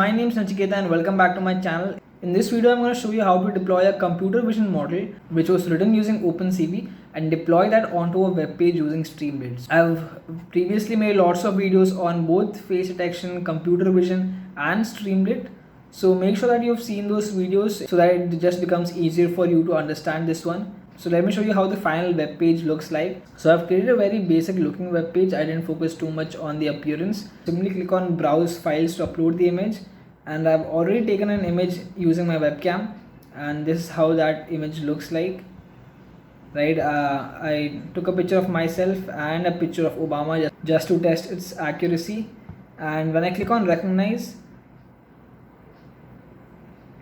my name is Nachiketa and welcome back to my channel. In this video I'm going to show you how to deploy a computer vision model which was written using OpenCV and deploy that onto a web page using Streamlit. I've previously made lots of videos on both face detection, computer vision and Streamlit. So make sure that you've seen those videos so that it just becomes easier for you to understand this one. So let me show you how the final web page looks like. So I've created a very basic looking web page. I didn't focus too much on the appearance. Simply click on browse files to upload the image, and I've already taken an image using my webcam, and this is how that image looks like. Right, I took a picture of myself and a picture of Obama just to test its accuracy, and when I click on recognize,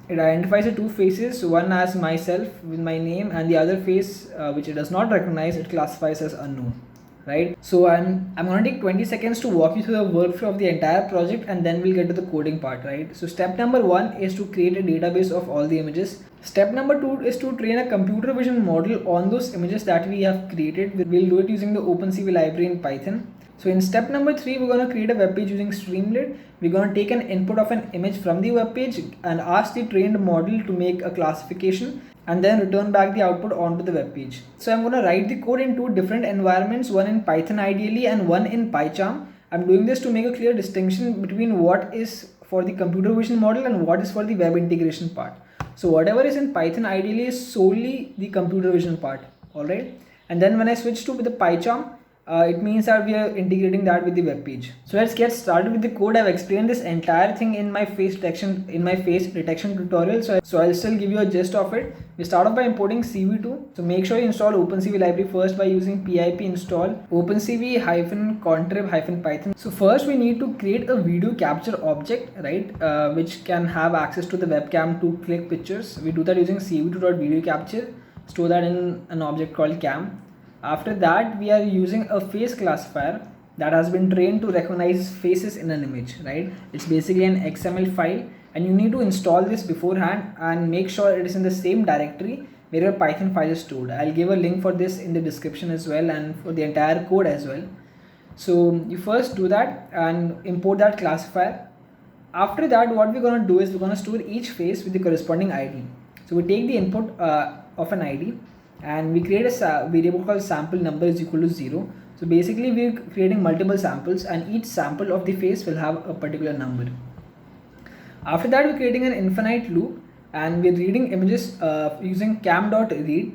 it identifies the two faces, one as myself with my name and the other face which it does not recognize, it classifies as unknown. Right, so I'm going to take 20 seconds to walk you through the workflow of the entire project, and then we'll get to the coding part. Right, so step number 1 is to create a database of all the images. Step number 2 is to train a computer vision model on those images that we have created. We'll do it using the OpenCV library in Python. So in step number 3, we're going to create a web page using Streamlit. We're going to take an input of an image from the web page and ask the trained model to make a classification and then return back the output onto the web page. So I'm going to write the code in two different environments, one in Python ideally and one in PyCharm. I'm doing this to make a clear distinction between what is for the computer vision model and what is for the web integration part. So whatever is in Python ideally is solely the computer vision part. Alright, and then when I switch to the PyCharm, it means that we are integrating that with the web page. So let's get started with the code. I've explained this entire thing in my face detection tutorial, so I'll still give you a gist of it. We start off by importing CV2. So make sure you install OpenCV library first by using pip install OpenCV-contrib-python. So first we need to create a video capture object, right, which can have access to the webcam to click pictures. We do that using cv2.videoCapture. Store that in an object called cam. After that, we are using a face classifier that has been trained to recognize faces in an image, right? It's basically an XML file, and you need to install this beforehand and make sure it is in the same directory where your Python file is stored. I'll give a link for this in the description as well, and for the entire code as well. So you first do that and import that classifier. After that, what we're going to do is we're going to store each face with the corresponding ID. So we take the input of an ID, and we create a variable called sample number is equal to 0. So basically we're creating multiple samples, and each sample of the face will have a particular number. After that, we're creating an infinite loop, and we're reading images using cam.read,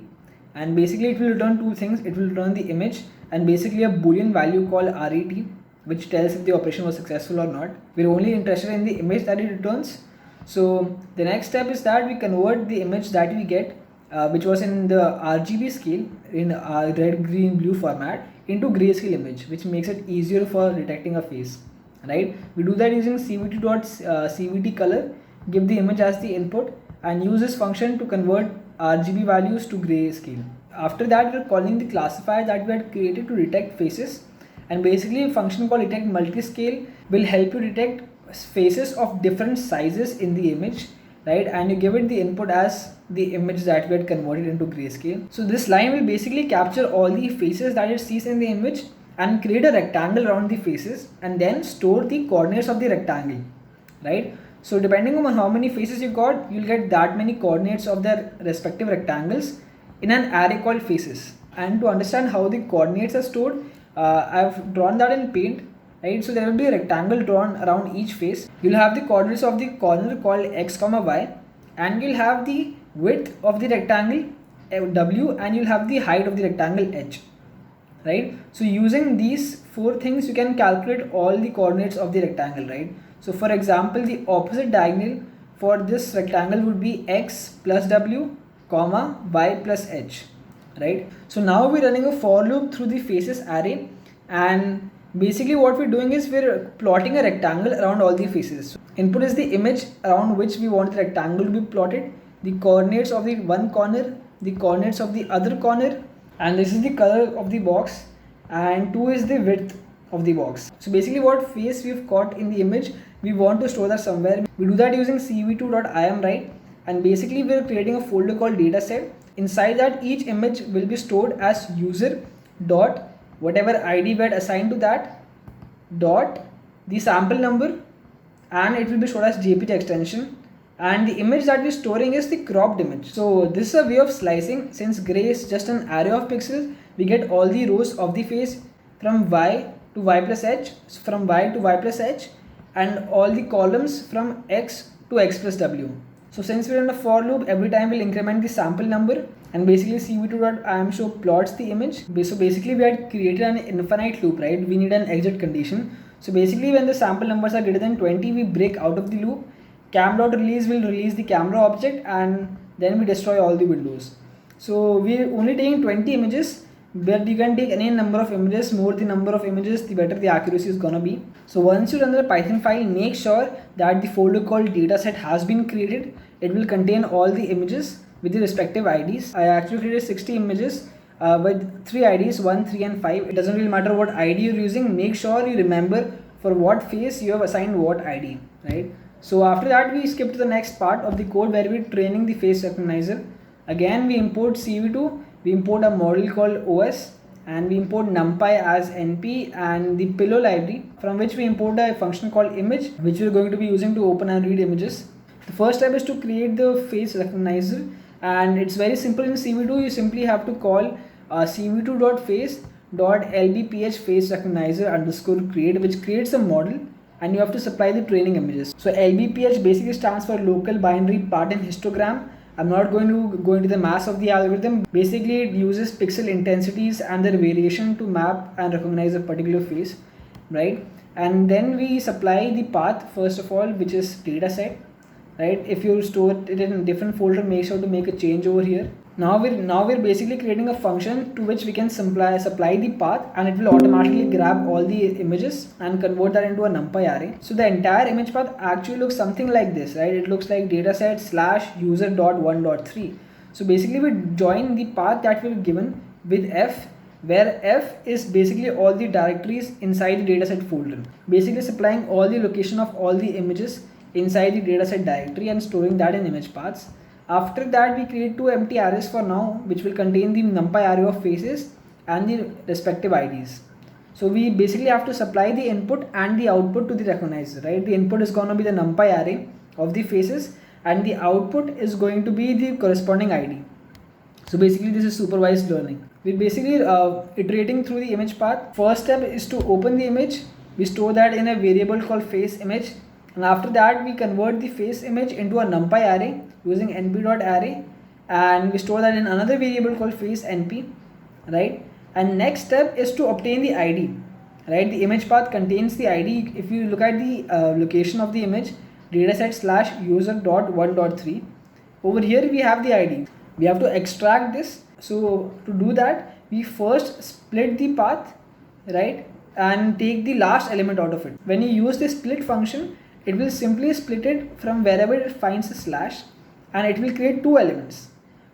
and basically it will return two things. It will return the image and basically a boolean value called ret, which tells if the operation was successful or not. We're only interested in the image that it returns. So the next step is that we convert the image that we get, which was in the RGB scale in red, green, blue format, into grayscale image, which makes it easier for detecting a face. Right, we do that using cv2.cvt color, give the image as the input, and use this function to convert RGB values to grayscale. After that, we're calling the classifier that we had created to detect faces, and basically a function called detect multiscale will help you detect faces of different sizes in the image. Right, and you give it the input as the image that we had converted into grayscale. So this line will basically capture all the faces that it sees in the image and create a rectangle around the faces, and then store the coordinates of the rectangle. Right, so depending on how many faces you got, you'll get that many coordinates of their respective rectangles in an array called faces. And to understand how the coordinates are stored, I've drawn that in Paint. Right, so there will be a rectangle drawn around each face. You'll have the coordinates of the corner called x, y, and you'll have the width of the rectangle w, and you'll have the height of the rectangle h. Right, so using these four things you can calculate all the coordinates of the rectangle. Right, so for example, the opposite diagonal for this rectangle would be x plus w, comma y plus h. Right, so now we're running a for loop through the faces array, and basically what we're doing is we're plotting a rectangle around all the faces. Input is the image around which we want the rectangle to be plotted, the coordinates of the one corner, the coordinates of the other corner, and this is the color of the box, and 2 is the width of the box. So basically what face we've caught in the image, we want to store that somewhere. We do that using cv2.imWrite, and basically we're creating a folder called dataset. Inside that, each image will be stored as user dot whatever ID we had assigned to that, dot the sample number, and it will be stored as JPG extension, and the image that we're storing is the cropped image. So this is a way of slicing. Since gray is just an array of pixels, we get all the rows of the face from y to y plus h, from y to y plus h, and all the columns from x to x plus w. So since we're in a for loop, every time we'll increment the sample number, and basically cv2.imShow plots the image. So basically we had created an infinite loop, right? We need an exit condition. So basically when the sample numbers are greater than 20, we break out of the loop. Cam.release will release the camera object, and then we destroy all the windows. So we're only taking 20 images, but you can take any number of images. More the number of images, the better the accuracy is gonna be. So once you run the Python file, make sure that the folder called dataset has been created. It will contain all the images with the respective IDs. I actually created 60 images with 3 IDs, 1, 3 and 5. It doesn't really matter what ID you're using. Make sure you remember for what face you have assigned what ID, right? So after that, we skip to the next part of the code where we're training the face recognizer. Again, we import CV2, we import a model called OS, and we import numpy as np and the pillow library, from which we import a function called image, which we're going to be using to open and read images. The first step is to create the face recognizer, and it's very simple. In CV2, you simply have to call cv2.face.lbph face recognizer underscore create, which creates a model, and you have to supply the training images. So LBPH basically stands for local binary pattern histogram. I'm not going to go into the mass of the algorithm. Basically it uses pixel intensities and their variation to map and recognize a particular face, right? And then we supply the path first of all, which is dataset, right? If you store it in a different folder, make sure to make a change over here. Now we're basically creating a function to which we can supply the path, and it will automatically grab all the images and convert that into a numpy array. So the entire image path actually looks something like this, right? It looks like dataset / user.1.3. So basically we join the path that we've given with f, where f is basically all the directories inside the dataset folder, basically supplying all the location of all the images inside the dataset directory and storing that in image paths. After that, we create 2 empty arrays for now, which will contain the numpy array of faces and the respective IDs. So we basically have to supply the input and the output to the recognizer, right? The input is going to be the numpy array of the faces, and the output is going to be the corresponding ID. So basically this is supervised learning. We're basically iterating through the image path. First step is to open the image. We store that in a variable called face image, and after that we convert the face image into a numpy array using np.array, and we store that in another variable called face np, right? And next step is to obtain the ID, right? The image path contains the ID. If you look at the location of the image, dataset / user.1.3, over here we have the ID. We have to extract this. So to do that, we first split the path, right, and take the last element out of it. When you use the split function, it will simply split it from wherever it finds a slash, and it will create 2 elements.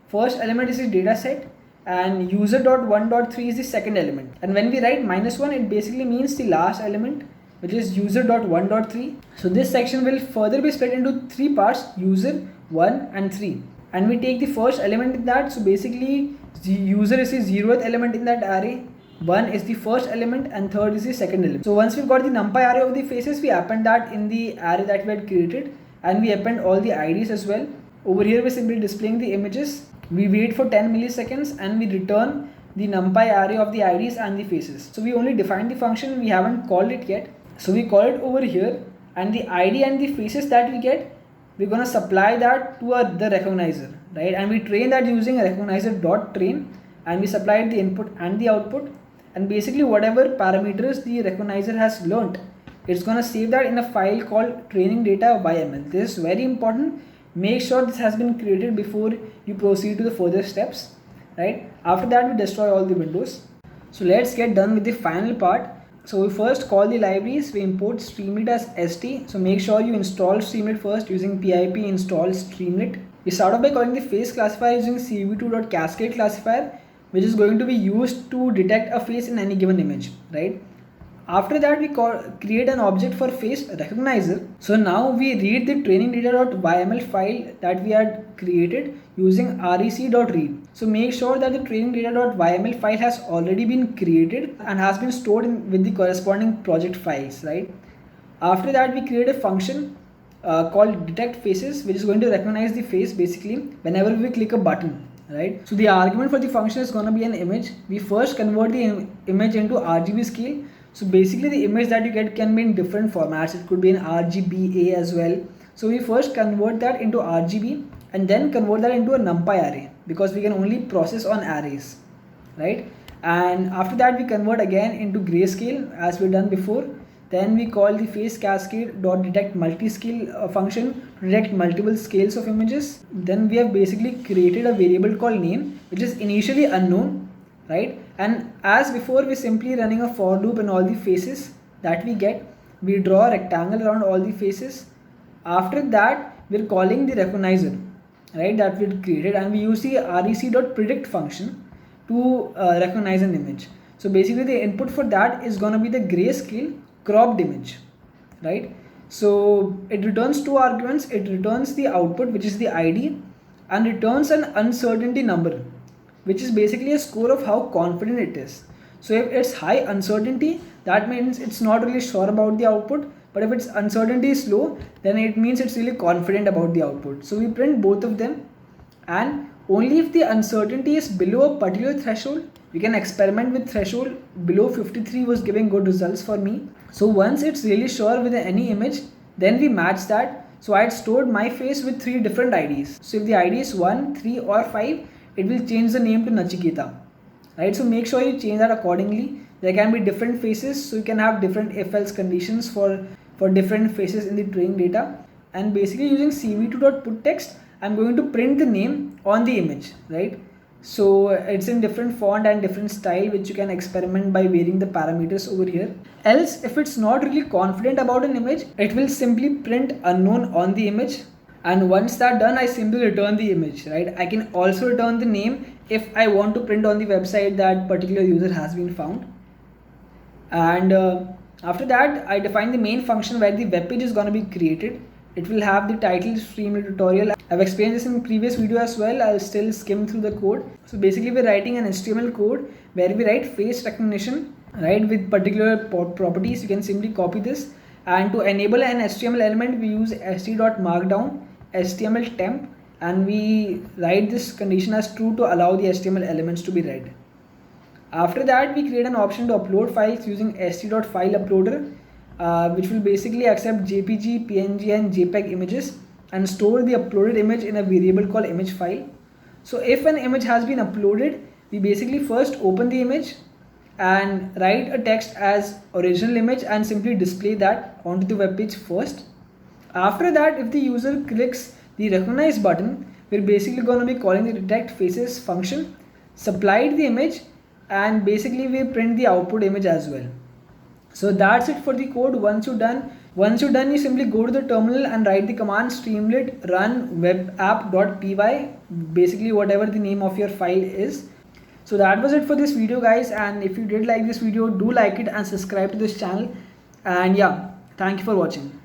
First element is the dataset, and user.1.3 is the second element. And when we write -1, it basically means the last element, which is user.1.3. So this section will further be split into 3 parts: user, 1 and 3. And we take the first element in that. So basically the user is the 0th element in that array, 1 is the first element, and 3rd is the second element. So once we've got the numpy array of the faces, we append that in the array that we had created, and we append all the IDs as well. Over here we're simply displaying the images. We wait for 10 milliseconds and we return the numpy array of the IDs and the faces. So we only defined the function, we haven't called it yet. So we call it over here, and the ID and the faces that we get, we're gonna supply that to the recognizer, right? And we train that using a recognizer.train, and we supplied the input and the output, and basically whatever parameters the recognizer has learnt, it's gonna save that in a file called training data by ML. This is very important. Make sure this has been created before you proceed to the further steps, right? After that, we destroy all the windows. So let's get done with the final part. So we first call the libraries. We import Streamlit as st. So make sure you install Streamlit first using pip install Streamlit. We start off by calling the face classifier using cv2.cascade classifier, which is going to be used to detect a face in any given image, right? After that, we create an object for face recognizer. So now we read the training data.yml file that we had created using rec.read. So make sure that the training data.yml file has already been created and has been stored with the corresponding project files, right? After that, we create a function called detect faces, which is going to recognize the face basically whenever we click a button, right? So the argument for the function is going to be an image. We first convert the image into RGB scale. So basically the image that you get can be in different formats. It could be in RGBA as well. So we first convert that into RGB and then convert that into a NumPy array, because we can only process on arrays, right? And after that, we convert again into grayscale as we've done before. Then we call the face cascade dot detect multi-scale function to detect multiple scales of images. Then we have basically created a variable called name, which is initially unknown, right? And as before, we're simply running a for loop in all the faces that we get. We draw a rectangle around all the faces. After that, we're calling the recognizer, right, that we created, and we use the rec.predict function to recognize an image. So basically the input for that is going to be the grayscale cropped image, right? So it returns two arguments. It returns the output, which is the ID, and returns an uncertainty number, which is basically a score of how confident it is. So if it's high uncertainty, that means it's not really sure about the output. But if its uncertainty is low, then it means it's really confident about the output. So we print both of them, and only if the uncertainty is below a particular threshold, you can experiment with threshold. Below 53 was giving good results for me. So once it's really sure with any image, then we match that. So I had stored my face with 3 different IDs. So if the ID is 1, 3 or 5, it will change the name to Nachiketa, right? So make sure you change that accordingly. There can be different faces, so you can have different if-else conditions for different faces in the training data. And basically using cv2.putText, I'm going to print the name on the image, right? So it's in different font and different style, which you can experiment by varying the parameters over here. Else, if it's not really confident about an image, it will simply print unknown on the image. And once that's done, I simply return the image, right? I can also return the name if I want to print on the website that particular user has been found. And after that, I define the main function where the web page is going to be created. It will have the title Streamlit tutorial. I've explained this in previous video as well. I'll still skim through the code. So basically we're writing an HTML code where we write face recognition, right, with particular properties. You can simply copy this. And to enable an HTML element, we use st.markdown HTML temp, and we write this condition as true to allow the HTML elements to be read. After that, we create an option to upload files using st.fileuploader, which will basically accept JPG, PNG and JPEG images and store the uploaded image in a variable called image file. So if an image has been uploaded, we basically first open the image and write a text as original image and simply display that onto the web page first. After that, if the user clicks the recognize button, we're basically going to be calling the detect faces function, supplied the image, and basically we print the output image as well. So that's it for the code. Once you're done, you simply go to the terminal and write the command streamlit run webapp.py, basically whatever the name of your file is. So that was it for this video, guys, and if you did like this video, do like it and subscribe to this channel. And yeah, thank you for watching.